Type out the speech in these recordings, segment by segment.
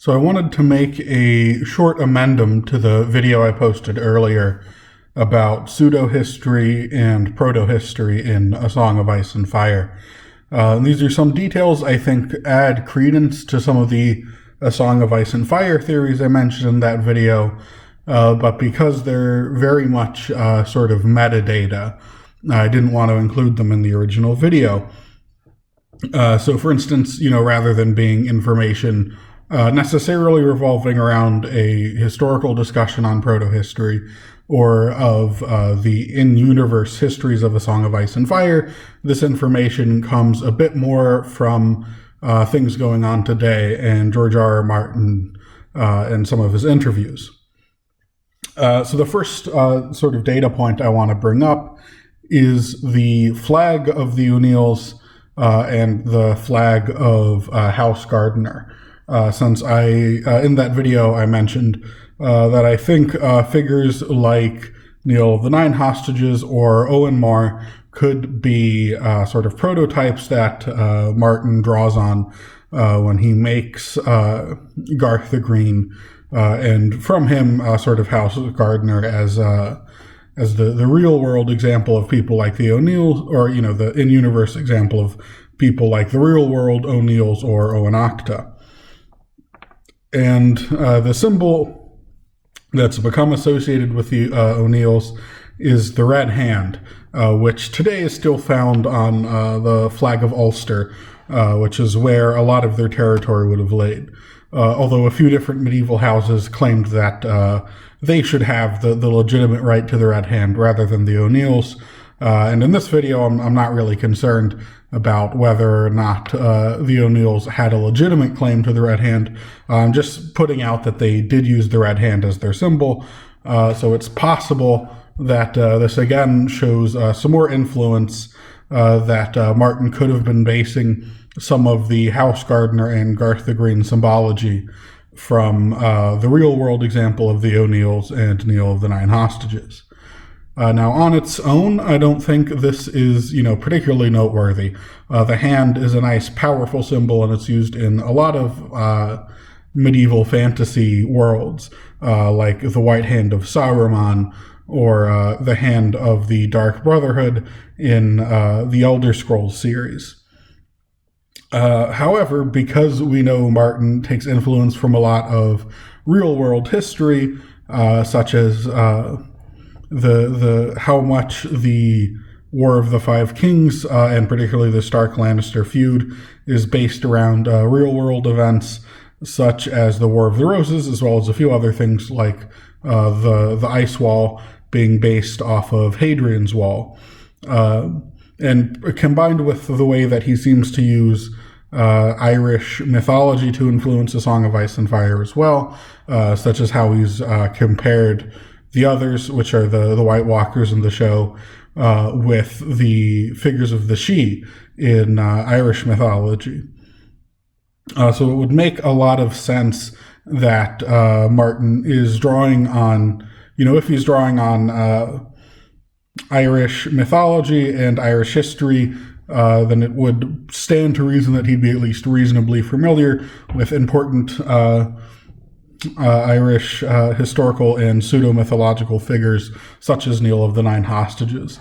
So I wanted to make a short addendum to the video I posted earlier about pseudo-history and proto-history in A Song of Ice and Fire. These are some details I think add credence to some of the A Song of Ice and Fire theories I mentioned in that video, but because they're very much sort of metadata, I didn't want to include them in the original video. So for instance, rather than being information necessarily revolving around a historical discussion on proto-history or of the in-universe histories of A Song of Ice and Fire, this information comes a bit more from things going on today and George R.R. Martin and some of his interviews. So the first sort of data point I want to bring up is the flag of the O'Neills and the flag of House Gardner. Since in that video I mentioned that I think figures like Neil of the Nine Hostages or Owen Mar could be sort of prototypes that Martin draws on when he makes Garth the Green, and from him sort of House Gardner as the real world example of people like the O'Neills, or the in-universe example of people like the real world O'Neills or Owen Octa. And the symbol that's become associated with the O'Neills is the red hand, which today is still found on the flag of Ulster, which is where a lot of their territory would have laid. Although a few different medieval houses claimed that they should have the legitimate right to the red hand rather than the O'Neills. And in this video, I'm not really concerned about whether or not the O'Neills had a legitimate claim to the red hand. I'm just putting out that they did use the red hand as their symbol. So it's possible that this again shows some more influence that Martin could have been basing some of the House Gardner and Garth the Green symbology from the real world example of the O'Neills and Neil of the Nine Hostages. Now, on its own, I don't think this is, particularly noteworthy. The hand is a nice, powerful symbol, and it's used in a lot of medieval fantasy worlds, like the White Hand of Saruman, or the Hand of the Dark Brotherhood in the Elder Scrolls series. However, because we know Martin takes influence from a lot of real-world history, such as the how much the War of the Five Kings, and particularly the Stark-Lannister feud, is based around real-world events such as the War of the Roses, as well as a few other things like the Ice Wall being based off of Hadrian's Wall. And combined with the way that he seems to use Irish mythology to influence A Song of Ice and Fire as well, such as how he's compared the others, which are the White Walkers in the show, with the figures of the Sidhe in Irish mythology. So it would make a lot of sense that Martin is drawing on, if he's drawing on Irish mythology and Irish history, then it would stand to reason that he'd be at least reasonably familiar with important Irish historical and pseudo-mythological figures such as Neil of the Nine Hostages.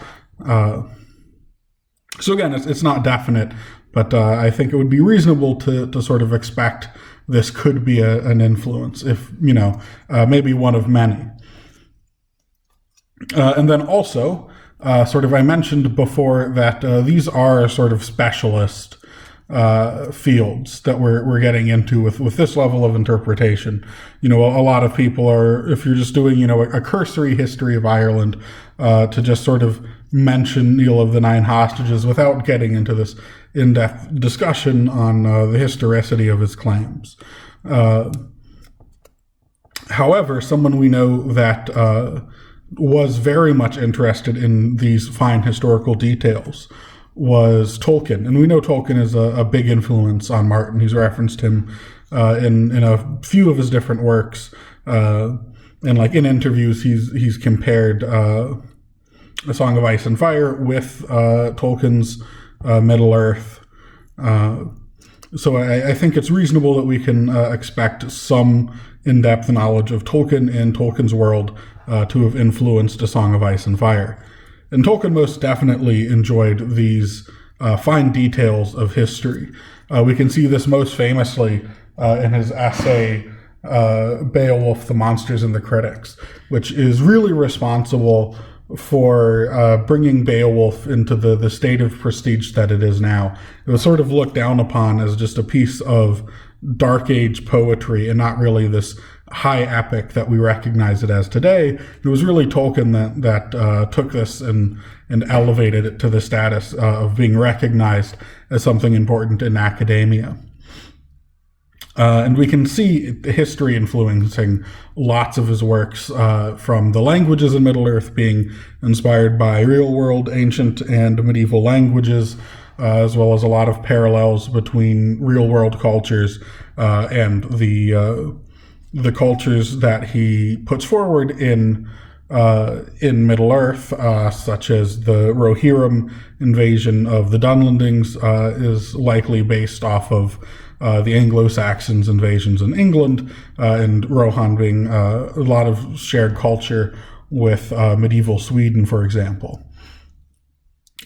So again, it's not definite, but I think it would be reasonable to sort of expect this could be an influence, if, maybe one of many. And then also, I mentioned before that these are sort of specialist fields that we're getting into with this level of interpretation. A lot of people are, if you're just doing, a cursory history of Ireland, to just sort of mention Neil of the Nine Hostages without getting into this in-depth discussion on the historicity of his claims. However, someone we know that was very much interested in these fine historical details was Tolkien. And we know Tolkien is a big influence on Martin. He's referenced him in a few of his different works. And like in interviews, he's compared A Song of Ice and Fire with Tolkien's Middle-earth. So I think it's reasonable that we can expect some in-depth knowledge of Tolkien and Tolkien's world to have influenced A Song of Ice and Fire. And Tolkien most definitely enjoyed these fine details of history. We can see this most famously in his essay, Beowulf, the Monsters and the Critics, which is really responsible for bringing Beowulf into the state of prestige that it is now. It was sort of looked down upon as just a piece of Dark Age poetry and not really this high epic that we recognize it as today. It was really Tolkien that took this and elevated it to the status of being recognized as something important in academia. And we can see history influencing lots of his works, from the languages in Middle-earth being inspired by real-world ancient and medieval languages, as well as a lot of parallels between real-world cultures and the cultures that he puts forward in Middle-earth, such as the Rohirrim invasion of the Dunlendings is likely based off of the Anglo-Saxons invasions in England, and Rohan being a lot of shared culture with medieval Sweden, for example.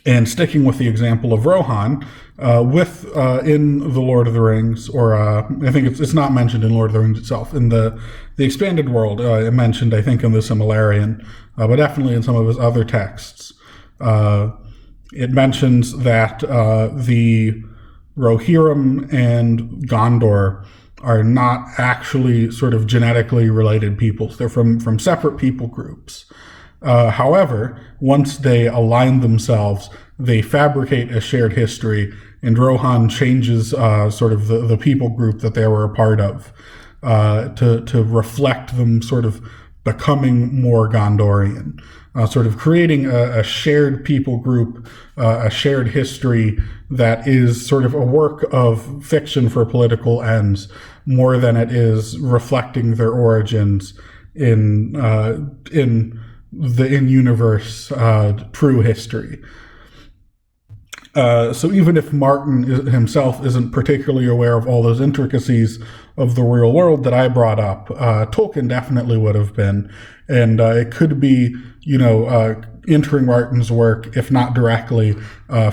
And sticking with the example of Rohan, in The Lord of the Rings, or I think it's not mentioned in Lord of the Rings itself, in the expanded world, it mentioned, I think, in the Silmarillion, but definitely in some of his other texts. It mentions that the Rohirrim and Gondor are not actually sort of genetically related peoples. They're from separate people groups. However, once they align themselves, they fabricate a shared history, and Rohan changes sort of the people group that they were a part of to reflect them sort of becoming more Gondorian, sort of creating a shared people group, a shared history that is sort of a work of fiction for political ends, more than it is reflecting their origins in the in-universe true history. So even if Martin himself isn't particularly aware of all those intricacies of the real world that I brought up, Tolkien definitely would have been. And it could be, entering Martin's work, if not directly,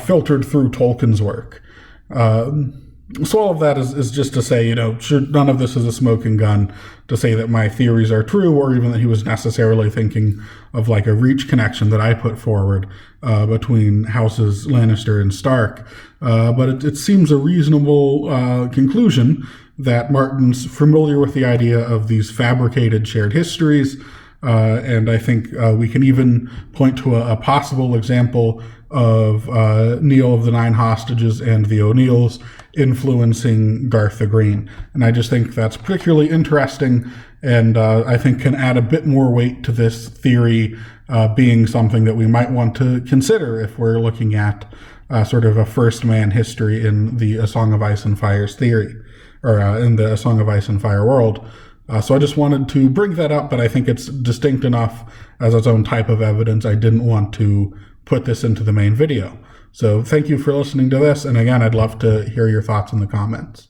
filtered through Tolkien's work. So all of that is just to say, sure, none of this is a smoking gun to say that my theories are true, or even that he was necessarily thinking of like a reach connection that I put forward between houses Lannister and Stark. But it seems a reasonable conclusion that Martin's familiar with the idea of these fabricated shared histories. And I think we can even point to a possible example of Neil of the Nine Hostages and the O'Neills influencing Garth the Green. And I just think that's particularly interesting, and I think can add a bit more weight to this theory being something that we might want to consider if we're looking at sort of a first man history in the A Song of Ice and Fire's theory, or in the A Song of Ice and Fire world. So I just wanted to bring that up, but I think it's distinct enough as its own type of evidence. I didn't want to put this into the main video. So thank you for listening to this, and again, I'd love to hear your thoughts in the comments.